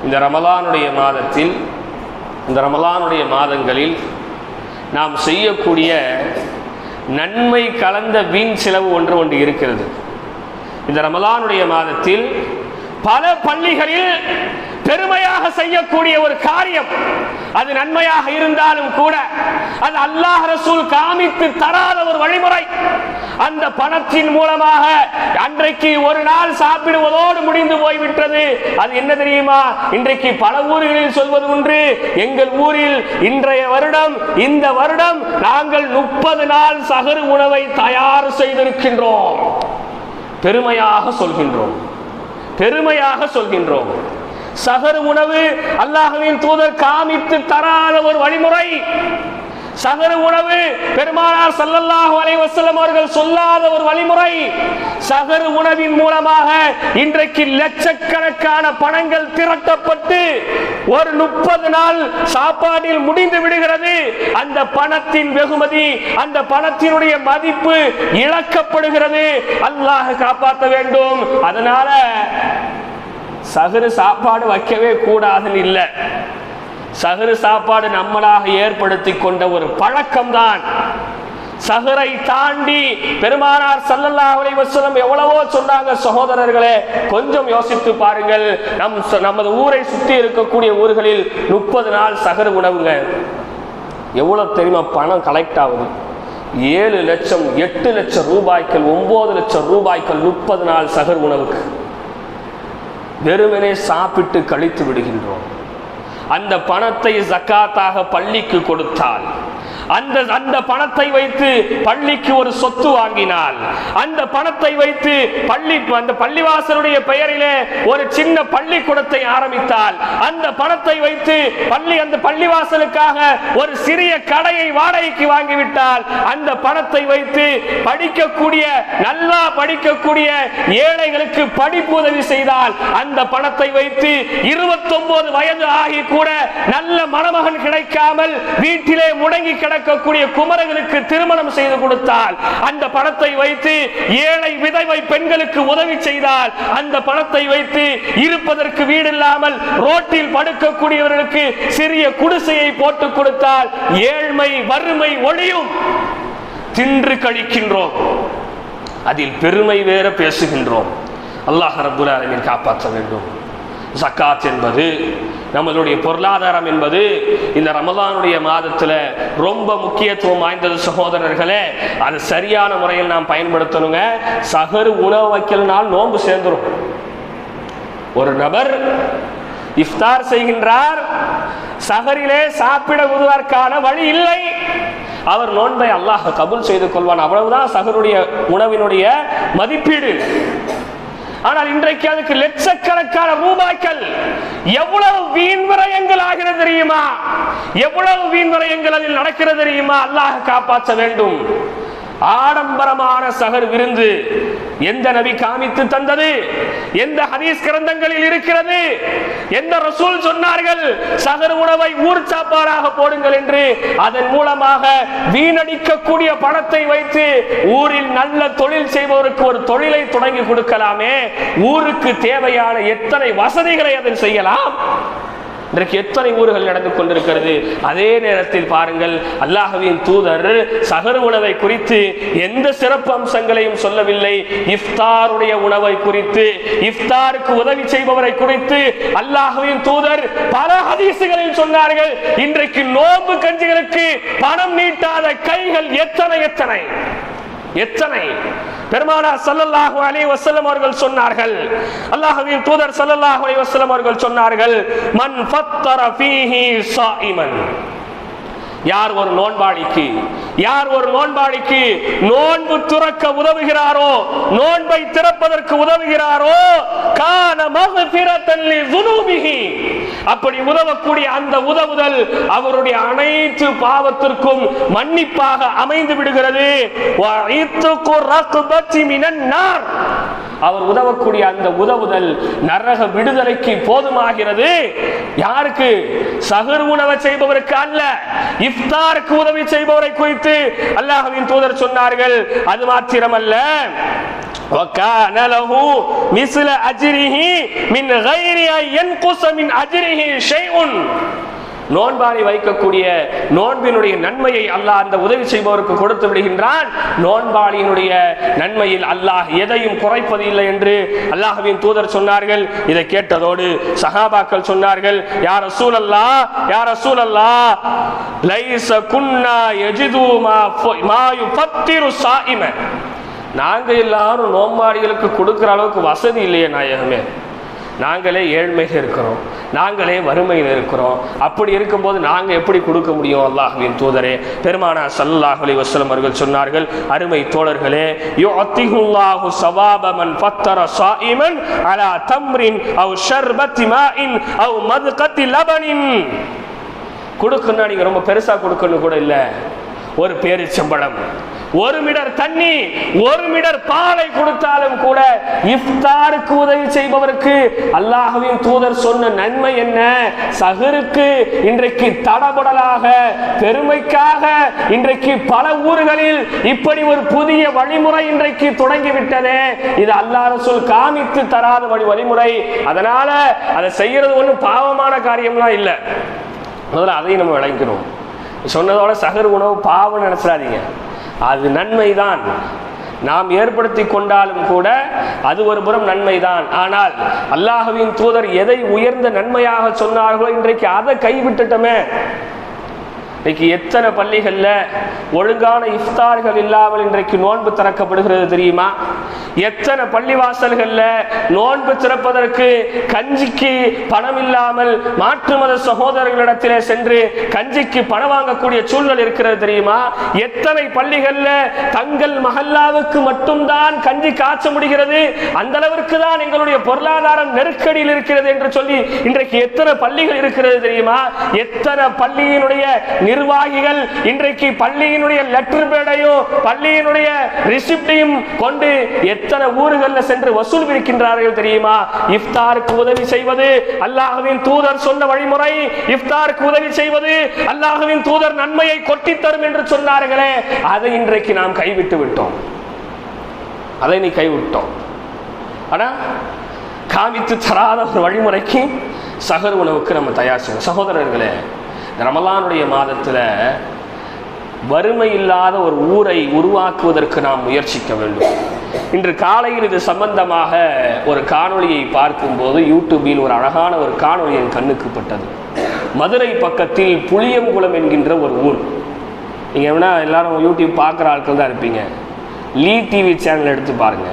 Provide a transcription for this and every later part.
இந்த ரமலானுடைய மாதத்தில், இந்த ரமலானுடைய மாதங்களில் நாம் செய்யக்கூடிய நன்மை கலந்த வீண் செலவு ஒன்று இருக்கிறது. இந்த ரமலானுடைய மாதத்தில் பல பள்ளிகளில் பெருமையாக செய்யக்கூடிய ஒரு காரியம், அது நன்மையாக இருந்தாலும் கூட அது அல்லாஹ் ரசூல் காமித்து தராத ஒரு வழிமுறை. அந்த பணத்தின் மூலமாக அன்றைக்கு ஒரு நாள் சாப்பிடுவதோடு முடிந்து போய்விட்டது. அது என்ன தெரியுமா? இன்றைக்கு பல ஊர்களில் சொல்வது ஒன்று, எங்கள் ஊரில் இன்றைய வருடம், இந்த வருடம் நாங்கள் 30 நாள் சஹர் உணவை தயார் செய்திருக்கின்றோம். பெருமையாக சொல்கின்றோம், பெருமையாக சொல்கின்றோம். சஹர் உணவு அல்லாஹ்வின் தூதர் காமித்து தராத ஒரு வழிமுறை. சஹர் உணவு பெருமானார் ஸல்லல்லாஹு அலைஹி வஸல்லம் அவர்கள் சொல்லாத ஒரு வழிமுறை. சஹர் உணவின் மூலமாக இன்றைக்கு லட்சக்கணக்கான பணங்கள் திரட்டப்பட்டு ஒரு 30 நாள் சாப்பாட்டில் முடிந்து விடுகிறது. அந்த பணத்தின் வெகுமதி, அந்த பணத்தினுடைய மதிப்பு இழக்கப்படுகிறது. அல்லாஹ் காப்பாற்ற வேண்டும். அதனால சஹர் சாப்பாடு வைக்கவே கூடாதுன்னு இல்லை. சஹர் சாப்பாடு நம்மளாக ஏற்படுத்தி கொண்ட ஒரு பழக்கம்தான். சஹரை தாண்டி பெருமானார் ஸல்லல்லாஹு அலைஹி வஸல்லம் எவ்வளவோ சொன்னாங்க. சகோதரர்களே, கொஞ்சம் யோசித்து பாருங்கள். நமது ஊரை சுற்றி இருக்கக்கூடிய ஊர்களில் 30 நாள் சஹர் உணவுங்க. எவ்வளவு தெரியுமா பணம் கலெக்ட் ஆகுது? 7 லட்சம், 8 லட்சம் ரூபாய்கள், 9 லட்சம் ரூபாய்கள் 30 நாள் சஹர் உணவுக்கு. வெறுமனே சாப்பிட்டு கழித்து விடுகின்றோம். அந்த பணத்தை ஜக்காத்தாக பள்ளிக்கு கொடுத்தால், அந்த பணத்தை வைத்து பள்ளிக்கு ஒரு சொத்து வாங்கினால், அந்த பணத்தை வைத்து அந்த பள்ளிவாசலுடைய பெயரிலே ஒரு சின்ன பள்ளிக்கூடத்தை ஆரம்பித்தால், அந்த பணத்தை வைத்து அந்த பள்ளிவாசலுக்காக ஒரு சிறிய கடையை வாடகைக்கு வாங்கிவிட்டால், அந்த பணத்தை வைத்து படிக்கக்கூடிய, நல்லா படிக்கக்கூடிய ஏழைகளுக்கு படிப்பு உதவி செய்தால், அந்த பணத்தை வைத்து 29 வயது ஆகி கூட நல்ல மணமகன் கிடைக்காமல் வீட்டிலே முடங்கி கிடக்கக்கூடிய குமரர்களுக்கு திருமணம் செய்து கொடுத்தால், அந்த பணத்தை வைத்து ஏழை விதவை பெண்களுக்கு உதவி செய்தால், அந்த பணத்தை வைத்து இருப்பதற்கு வீடு இல்லாமல் ரோட்டில் படுக்கக்கூடியவர்களுக்கு சிறிய குடிசையை போட்டு கொடுத்தால் ஏழ்மை வறுமை ஒழியும். தின்று கழிக்கின்றோம், அதில் பெருமை வேற பேசுகின்றோம். அல்லாஹ் ரப்புல் ஆலமீன் காப்பாற்ற வேண்டும். ஜக்காத் என்பது, நம்மளுடைய பொருளாதாரம் என்பது இந்த ரமலானுடைய மாதத்துல ரொம்ப முக்கியத்துவம் வாய்ந்தது சகோதரர்களே. அது சரியான முறையில் நாம் பயன்படுத்தணுங்க. சஹர் உணவு வைக்கலனால் நோன்பு சேர்ந்துரும். ஒரு நபர் இஃப்தார் செய்கின்றார், சஹரிலே சாப்பிடுவதற்கான வழி இல்லை, அவர் நோன்பை அல்லாஹ் கபூல் செய்து கொள்வான். அவ்வளவுதான் சஹருடைய உணவினுடைய மதிப்பீடு. ஆனால் இன்றைக்கு அதுக்கு லட்சக்கணக்கான ரூபாய்கள், எவ்வளவு வீண் விரயங்கள் ஆகிறது தெரியுமா? எவ்வளவு வீண் விரயங்கள் அதில் நடக்கிறது தெரியுமா? அல்லாஹ் காப்பாற்ற வேண்டும். ஆடம்பரமான சஹர் விருந்து எந்த நபி காமித்து தந்தது? எந்த ஹதீஸ் கிரந்தங்களில் இருக்கிறது? எந்த ரசூல் சொன்னார்கள் சஹர் உணவை ஊர் சாப்பாடாக போடுங்கள் என்று? அதன் மூலமாக வீணடிக்கக்கூடிய பணத்தை வைத்து ஊரில் நல்ல தொழில் செய்பவருக்கு ஒரு தொழிலை தொடங்கி கொடுக்கலாமே. ஊருக்கு தேவையான எத்தனை வசதிகளை அதில் செய்யலாம். இன்றைக்கு எத்தனை ஊர்கள் நடந்து கொண்டிருக்கிறது. அதே நேரத்தில் பாருங்கள், அல்லாஹ்வின் தூதர் சஹர் உணவை குறித்து எந்த சிறப்பு அம்சங்களையும் சொல்லவில்லை. இஃப்தாருடைய உணவை குறித்து, இஃப்தாருக்கு உதவி செய்பவரை குறித்து அல்லாஹ்வின் தூதர் பல ஹதீசுகளில் சொன்னார்கள். இன்றைக்கு நோன்பு கஞ்சிகளுக்கு பணம் நீட்டாத கைகள் எத்தனை எத்தனை எத்தனை! பெருமானார் ஸல்லல்லாஹு அலைஹி வஸல்லம் அவர்கள் சொன்னார்கள், அல்லாஹ்வின் தூதர் ஸல்லல்லாஹு அலைஹி வஸல்லம் அவர்கள் சொன்னார்கள், மன் ஃபத்தர ஃபீஹி ஸாயிமன், யார் ஒரு நோன்பாளிக்கு நோன்பு துறக்க உதவுகிறாரோ, நோன்பை திறப்பதற்கு உதவுகிறாரோ, கான மக்ஃபிரத்தன் லிஸுனூபிஹி, அப்படி உதவக்கூடிய அந்த உதவுதல் அவருடைய அனைத்து பாவத்திற்கும் மன்னிப்பாக அமைந்து விடுகிறது. வஇத்கு ரக்பத்தி மினன் நார், அவர் உதவக்கூடிய அந்த உதவுதல் நரக விடுதலைக்கு போதுமாகிறது. யாருக்கு? சஹர் உணவை செய்பவருக்கு அல்ல, இஃப்தாருக்கு உதவி செய்பவரை குறித்து அல்லாஹ்வின் தூதர் சொன்னார்கள். அது மாத்திரமல்ல, وَكَانَ لَهُ مِثْلَ أَجْرِهِ مِنْ غَيْرِ أَنْ يَنْقُصَ مِنْ أَجْرِهِ شَيْءٌ. நோன்பாளி வைக்கக்கூடிய நோன்பினுடைய நன்மையை அல்லாஹ் அந்த உதவி செய்பவருக்கு கொடுத்து விடுகின்றான். நோன்பாளியினுடைய நன்மையில் அல்லாஹ் எதையும் குறைப்பது இல்லை என்று அல்லாஹ்வின் தூதர் சொன்னார்கள். இதை கேட்டதோடு சஹாபாக்கள் சொன்னார்கள், யா ரசூலல்லாஹ், யா ரசூலல்லாஹ், லைஸ குன்னா யஜிது மா யுஃபத்திரு ஸாயிம. நாங்க எல்லாரும் நோன்பாளிகளுக்கு கொடுக்கிற அளவுக்கு வசதி இல்லையே நாயகமே, நாங்களே ஏழ்மையில் இருக்கிறோம், நாங்களே வறுமையில் இருக்கிறோம். அப்படி இருக்கும்போது நாங்கள் எப்படி கொடுக்க முடியும்? அல்லாஹ்வின் தூதரே பெருமானார் ஸல்லல்லாஹு அலைஹி வஸல்லம் அவர்கள் சொன்னார்கள், அருமை தோழர்களே, யுஅத்திஹுல்லாஹு ஸவாப மன் ஃபத்தர ஸாயிமன் அலா தம்ரின் அவ் ஷர்பத்தி மாஇன் அவ் மத்கத்தி லபனின். கொடுக்கணும்னா நீங்க ரொம்ப பெருசா கொடுக்கணும் கூட இல்லை, ஒரு பேரிச்சம்பழம், ஒரு மிடர் தண்ணி, ஒரு மிடர் பாலை கொடுத்தாலும் கூட இஃப்தாருக்கு உதவி செய்பவருக்கு அல்லாஹ்வின் தூதர் சொன்ன நன்மை என்ன? சஹருக்கு இன்றைக்கு தடபுடலாக பெருமைக்காக இன்றைக்கு பல ஊர்களில் இப்படி ஒரு புதிய வழிமுறை இன்றைக்கு தொடங்கிவிட்டதே. இது அல்லாஹ் ரசூல் காமித்து தராத வழிமுறை. அதனால அதை செய்யறது ஒன்றும் பாவமான காரியம்லாம் இல்லை. முதல்ல அதையும் நம்ம விளங்கணும். சொன்னதோட சஹர் உணவு பாவம் நினைச்சிடாதீங்க, அது நன்மைதான். நாம் ஏற்படுத்தி கொண்டாலும் கூட அது ஒரு புறம் நன்மைதான். ஆனால் அல்லாஹ்வின் தூதர் எதை உயர்ந்த நன்மையாக சொன்னார்களோ இன்றைக்கு அதை கைவிட்டுட்டோமே. இன்னைக்கு எத்தனை பள்ளிகள்ல ஒழுங்கான இஃப்தார்கள் இல்லாமல் இன்றைக்கு நோன்பு திறக்கப்படுகிறது தெரியுமா? எத்தனை பள்ளிவாசல்கள்ல நோன்பு திறப்பதற்கு கஞ்சிக்கு பணம் இல்லாமல் மாற்று மத சகோதரர்களிடத்திலே சென்று கஞ்சிக்கு பணம் வாங்கக்கூடிய சூழ்நிலை இருக்கிறது தெரியுமா? எத்தனை பள்ளிகள்ல தங்கள் மஹல்லாவுக்கு மட்டும்தான் கஞ்சி காய்ச்ச முடிகிறது, அந்த அளவிற்கு தான் எங்களுடைய பொருளாதாரம் நெருக்கடியில் இருக்கிறது என்று சொல்லி இன்றைக்கு எத்தனை பள்ளிகள் இருக்கிறது தெரியுமா? எத்தனை பள்ளியினுடைய நிர்வாகிகள் இன்றைக்கு பள்ளியினுடைய லெட்டர் பேடையும் பள்ளியினுடைய ரிசிப்டையும் கொண்டு எத்தனை ஊர்களில் சென்று வசூல் விற்கின்றார்கள் தெரியுமா? இஃப்தாருக்கு உதவி செய்வது அல்லாஹ்வின் தூதர் சொன்ன வழிமுறை. இஃப்தாருக்கு உதவி செய்வது அல்லாஹ்வின் தூதர் நன்மையை கொட்டி தரும் என்று சொன்னார்களே, அதை இன்றைக்கு நாம் கைவிட்டு விட்டோம். அதை நீ கைவிட்டோம். ஆனா காமித்து தராத ஒரு வழிமுறைக்கு சஹர் உணவுக்கு நம்ம தயார் செய்யணும். சகோதரர்களே, ரமலானுடைய மாதத்தில் வறுமை இல்லாத ஒரு ஊரை உருவாக்குவதற்கு நாம் முயற்சிக்க வேண்டும். இன்று காலையில் இது சம்பந்தமாக ஒரு காணொளியை பார்க்கும்போது யூடியூபில் ஒரு அழகான ஒரு காணொளி என் கண்ணுக்கு பட்டது. மதுரை பக்கத்தில் புளியங்குளம் என்கின்ற ஒரு ஊர். நீங்கள் வேணா எல்லாரும் யூடியூப் பார்க்குற ஆட்கள் தான் இருப்பீங்க. லீ டிவி சேனல் எடுத்து பாருங்க.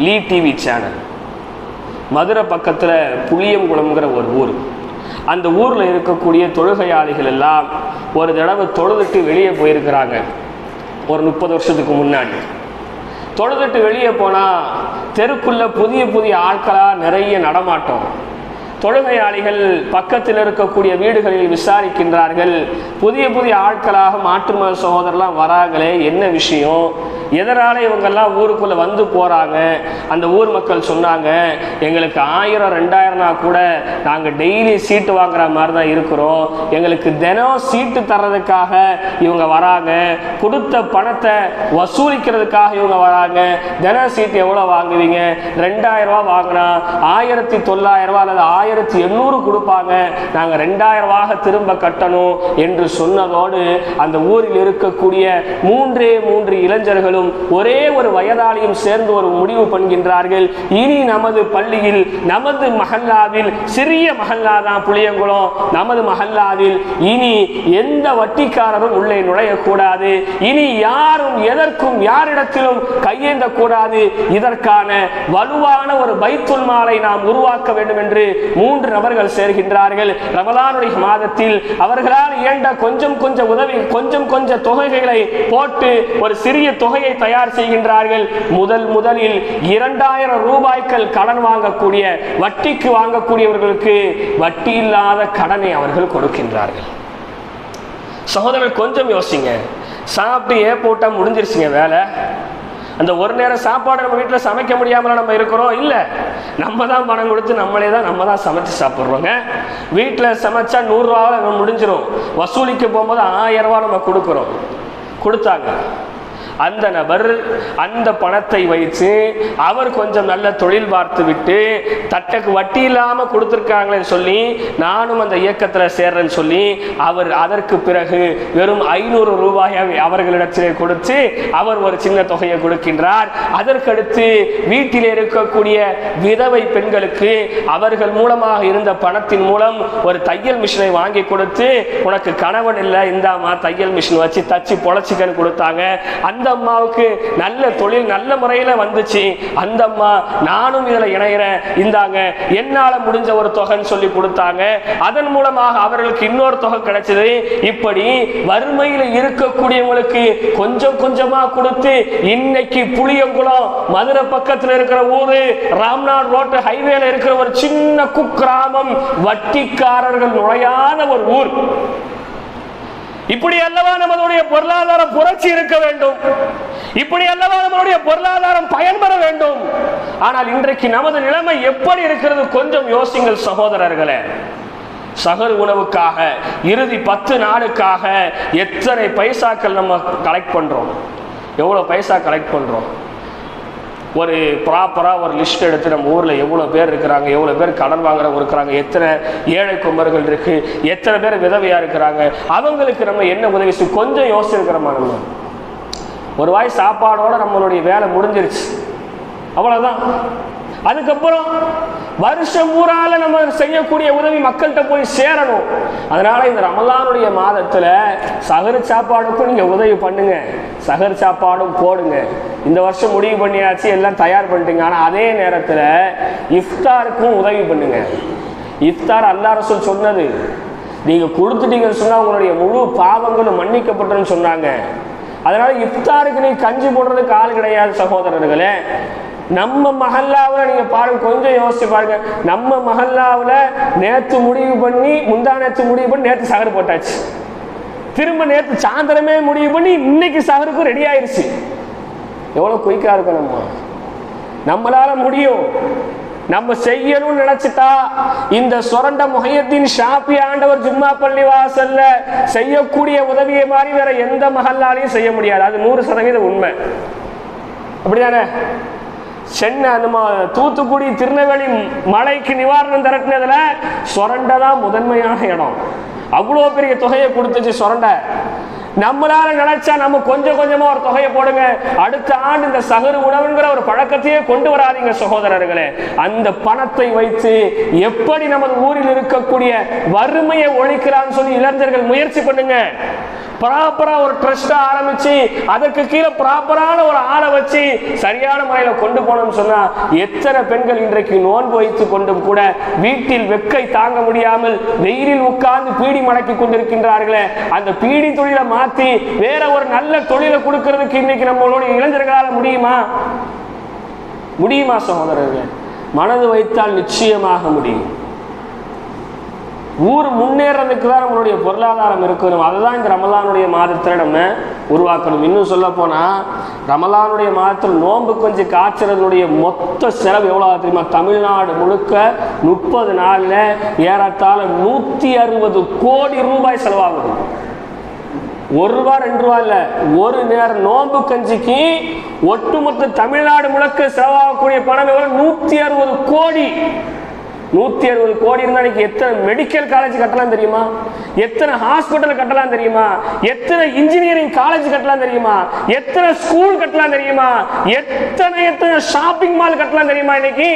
லீ டிவி சேனல் மதுரை பக்கத்தில் புளியங்குளம்ங்கிற ஒரு ஊர். அந்த ஊரில் இருக்கக்கூடிய தொழுகையாளிகள் எல்லாம் ஒரு தடவை தொழுதுட்டு வெளியே போயிருக்கிறாங்க. ஒரு 30 வருஷத்துக்கு முன்னாடி தொழுதுட்டு வெளியே போனால் தெருக்குள்ள புதிய புதிய ஆட்களாக நிறைய நடமாட்டம். தொழுகையாளிகள் பக்கத்தில் இருக்கக்கூடிய வீடுகளில் விசாரிக்கின்றார்கள். புதிய புதிய ஆட்களாக மாற்று மத சகோதரர்லாம் வராங்களே, என்ன விஷயம், எதனால இவங்கெல்லாம் ஊருக்குள்ள வந்து போறாங்க? அந்த ஊர் மக்கள் சொன்னாங்க, எங்களுக்கு 1000 2000 கூட நாங்கள் டெய்லி சீட்டு வாங்குற மாதிரி தான் இருக்கிறோம், எங்களுக்கு தினம் சீட்டு தர்றதுக்காக இவங்க வராங்க, கொடுத்த பணத்தை வசூலிக்கிறதுக்காக இவங்க வராங்க. தினம் சீட்டு எவ்வளோ வாங்குவீங்க? 2000 ரூபா வாங்கினா 1900 ரூபா அல்லது 1800 கொடுப்பாங்க, நாங்கள் 2000 ரூபாக திரும்ப கட்டணும் என்று சொன்னதோடு அந்த ஊரில் இருக்கக்கூடிய 3 இளைஞர்களும் ஒரே ஒரு வயதாளியும் சேர்ந்து ஒரு முடிவு பண்ணுகின்றார்கள். இனி நமது பள்ளியில், நமது மஹல்லாவில், சிறிய மஹல்லா தான் புளியங்குளம், நமது மஹல்லாவில் இனி எந்த வட்டிக்காரரும் உள்ளே நுழையக்கூடாது, இனி யாரும் எதற்கும் யாரிடத்திலும் கையேந்த கூடாது, இதற்கான வலுவான ஒரு பைத்துல் மாலை நாம் உருவாக்க வேண்டும் என்று 3 நபர்கள் சேர்கின்றார்கள். ரமலானுடைய மாதத்தில் அவர்களால் இயன்ற கொஞ்சம் உதவி, கொஞ்சம் தொகைகளை போட்டு ஒரு சிறிய தொகையை தயார் செய்கின்றார்கள். முதலில் 2000 ரூபாய்கள் கடன் வாங்கக்கூடிய, வட்டிக்கு வாங்கக்கூடியவர்களுக்கு வட்டி இல்லாத கடனை அவர்கள் கொடுக்கின்றார்கள். சகோதரர் கொஞ்சம் யோசிங்க. சாப்பிட்டு போட்டா முடிஞ்சிருச்சுங்க வேலை. அந்த ஒரு நேரம் சாப்பாடு நம்ம வீட்டில் சமைக்க முடியாமல் நம்ம இருக்கிறோம். இல்லை, நம்ம தான் பணம் கொடுத்து நம்ம தான் சமைச்சு சாப்பிட்றோங்க. வீட்டில் சமைச்சா 100 ரூபாவில் முடிஞ்சிடும். வசூலிக்க போகும்போது 1000 ரூபா நம்ம கொடுக்குறோம். கொடுத்தாங்க. அந்த நபர் அந்த பணத்தை வைத்து அவர் கொஞ்சம் நல்ல தொழில் பார்த்து விட்டு தட்டக்கு வட்டி இல்லாமல் கொடுத்துருக்காங்களேன்னு சொல்லி நானும் அந்த இயக்கத்தில் சேர்றேன்னு சொல்லி அவர் அதற்கு பிறகு வெறும் 500 ரூபாயை அவர்களிடத்திலே கொடுத்து அவர் ஒரு சின்ன தொகையை கொடுக்கின்றார். அதற்கடுத்து வீட்டில் இருக்கக்கூடிய விதவை பெண்களுக்கு அவர்கள் மூலமாக இருந்த பணத்தின் மூலம் ஒரு தையல் மிஷினை வாங்கி கொடுத்து, உனக்கு கணவன் இல்லை, இந்தாமா தையல் மிஷின் வச்சு தச்சு பொழைச்சிக்கன்னு கொடுத்தாங்க. அந்த அம்மாவுக்கு நல்ல தொழில் நல்ல முறையில் வந்துச்சு. அந்த அம்மா நானும் இதில் இணைகிறேன், இந்தாங்க என்னால முடிஞ்ச ஒரு தொகைன்னு சொல்லி கொடுத்தாங்க. அதன் மூலமாக அவர்களுக்கு இன்னொரு தொகை கிடைச்சது. இப்படி வறுமையில் இருக்கக்கூடியவங்களுக்கு கொஞ்சம் கொஞ்சமா கொடுத்து இன்னைக்கு புளியங்குளம் மதுரை பக்கத்தில் இருக்கிற ஊரு, ராம்நாத் ரோட்டு ஹைவேல இருக்கிற ஒரு சின்ன குக்கிராமம், வட்டிக்காரர்கள் நுழையாத ஒரு ஊர். இப்படி அல்லவா நம்மளுடைய பொருளாதார புரட்சி இருக்க வேண்டும், இப்படி அல்லவா நம்மளுடைய பொருளாதாரம் பயன்பெற வேண்டும். ஆனால் இன்றைக்கு நமது நிலைமை எப்படி இருக்கிறது கொஞ்சம் யோசிங்கள் சகோதரர்களே. சகர் உணவுக்காக இறுதி 10 நாளுக்காக எத்தனை பைசாக்கள் நம்ம கலெக்ட் பண்றோம், எவ்வளவு பைசா கலெக்ட் பண்றோம். ஒரு ப்ராப்பராக ஒரு லிஸ்ட் எடுத்து நம்ம ஊரில் எவ்வளோ பேர் இருக்கிறாங்க, எவ்வளோ பேர் கடன் வாங்குறவங்க இருக்கிறாங்க, எத்தனை ஏழை கும்பர்கள் இருக்கு, எத்தனை பேர் விதவையாக இருக்கிறாங்க, அவங்களுக்கு நம்ம என்ன உதவி கொஞ்சம் யோசிச்சிருக்கிறோமா. நம்ம ஒரு வாய் சாப்பாடோட நம்மளுடைய வேலை முடிஞ்சிருச்சு, அவ்வளோதான். அதுக்கப்புறம் வருஷம் ஊரால நம்ம செய்யக்கூடிய உதவி மக்கள்கிட்ட போய் சேரணும். அதனால இந்த ரமலானுடைய மாதத்துல சகர் சாப்பாடுக்கும் நீங்க உதவி பண்ணுங்க, சகர் சாப்பாடும் போடுங்க. இந்த வருஷம் முடிவு பண்ணியாச்சு, எல்லாம் தயார் பண்ணிட்டீங்க. ஆனா அதே நேரத்துல இஃப்தாருக்கும் உதவி பண்ணுங்க. இஃப்தார் அல்லாஹ் ரசூல் சொன்னது, நீங்க கொடுத்துட்டீங்கன்னு சொன்னா உங்களுடைய முழு பாவங்களும் மன்னிக்கப்பட்டன்னு சொன்னாங்க. அதனால இஃப்தாருக்கு நீ கஞ்சி போடுறதுக்கு ஆள் கிடையாது சகோதரர்களே. நம்ம மஹல்லாவில் நீங்க பாருங்க, கொஞ்சம் யோசிச்சு பாருங்க. நம்ம மஹல்லாவில் நேற்று முடிவு பண்ணி முந்தா நேற்று முடிவு பண்ணி நேற்று சகர் போட்டாச்சு, திரும்ப நேற்று சாயந்தரமே முடிவு பண்ணி இன்னைக்கு சகருக்கும் ரெடி ஆயிருச்சு. எவ்வளவு குயிக்கா இருக்கும். நம்மளால முடியும், நம்ம செய்யணும்னு நினைச்சிட்டா இந்த சொரண்ட முஹையத்தீன் ஷாஃபி ஆண்டவர் ஜும்மா பள்ளி வாசல்ல செய்யக்கூடிய உதவியை மாதிரி வேற எந்த மஹல்லாலையும் செய்ய முடியாது. அது 100% உண்மை. அப்படிதானே? சென்னை நம்ம தூத்துக்குடி திருநெல்வேலி மழைக்கு நிவாரணம் திரட்டினதுல சொரண்டை தான் முதன்மையான இடம். அவ்வளோ பெரிய தொகையை கொடுத்துச்சு சொரண்டை. நம்மளால நினைச்சா நம்ம கொஞ்சம் கொஞ்சமா ஒரு தொகையை போடுங்க. அடுத்த ஆண்டு இந்த சகரு உணவுங்கிற ஒரு பழக்கத்தையே கொண்டு வராதீங்க சகோதரர்களே. அந்த பணத்தை வைத்து எப்படி நமது ஊரில் இருக்கக்கூடிய வறுமையை ஒழிக்கலாம்னு சொல்லி இளைஞர்கள் முயற்சி பண்ணுங்க. ப்ராப்பரா ஒரு ட்ரஸ்ட் ஆரம்பிச்சு அதற்கு கீழே ப்ராப்பரான ஒரு ஆளை வச்சு சரியான முறையில கொண்டு போனோம்னு சொன்னா எத்தனை பெண்கள் இன்றைக்கு நோன்பு வைத்துக் கொண்டும் கூட வீட்டில் வெக்கை தாங்க முடியாமல் வெயிலில் உட்கார்ந்து பீடி மடக்கி கொண்டிருக்கின்றார்களே, அந்த பீடி தொழிலை மாத்தி வேற ஒரு நல்ல தொழிலை கொடுக்கிறதுக்கு இன்னைக்கு நம்மளோட இளைஞர்களால முடியுமா? முடியுமா சகோதரர்கள்? மனது வைத்தால் நிச்சயமாக முடியும். ஊர் முன்னேறதுக்கு தான் நம்மளுடைய பொருளாதாரம் இருக்கணும். அதுதான் இந்த ரமலானுடைய மாதத்தில் நம்ம உருவாக்கணும். இன்னும் சொல்ல போனா ரமலானுடைய மாதத்தில் நோன்பு கொஞ்சம் காய்ச்சறதுடைய மொத்த செலவு எவ்வளவு தெரியுமா? தமிழ்நாடு முழுக்க 30 நாள்ல ஏறத்தாழ 160 கோடி ரூபாய் செலவாகுது. 1 ரூபா 2 ரூபா இல்ல, ஒரு நேரம் நோன்பு கஞ்சிக்கு ஒட்டுமொத்த தமிழ்நாடு முழுக்க செலவாகக்கூடிய பணம் எவ்வளவு? 160 கோடி. 160 கோடி இருந்தா எத்தனை மெடிக்கல் காலேஜ் கட்டலாம் தெரியுமா? எத்தனை ஹாஸ்பிட்டல் கட்டலாம் தெரியுமா? எத்தனை இன்ஜினியரிங் காலேஜ் கட்டலாம் தெரியுமா? எத்தனை ஸ்கூல் கட்டலாம் தெரியுமா? எத்தனை ஷாப்பிங் மால் கட்டலாம் தெரியுமா? இன்னைக்கு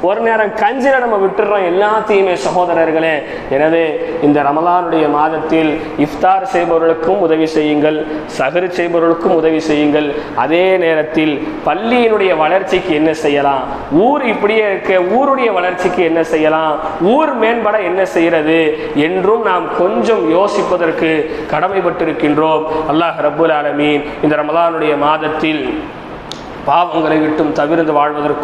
ஒரு நேரம் கஞ்சில நம்ம விட்டுறோம் எல்லாத்தையுமே சகோதரர்களே. எனவே இந்த ரமலானுடைய மாதத்தில் இஃப்தார் செய்பவர்களுக்கும் உதவி செய்யுங்கள், சஹர் செய்பவர்களுக்கும் உதவி செய்யுங்கள். அதே நேரத்தில் பள்ளியினுடைய வளர்ச்சிக்கு என்ன செய்யலாம், ஊர் இப்படியே இருக்க ஊருடைய வளர்ச்சிக்கு என்ன செய்யலாம், ஊர் மேம்பட என்ன செய்யறது என்றும் நாம் கொஞ்சம் யோசிப்பதற்கு கடமைப்பட்டிருக்கின்றோம். அல்லாஹ் ரப்புல் ஆலமீன் இந்த ரமலானுடைய மாதத்தில் பாவங்களை விட்டும் தவிர்த்து வாழ்வதற்கு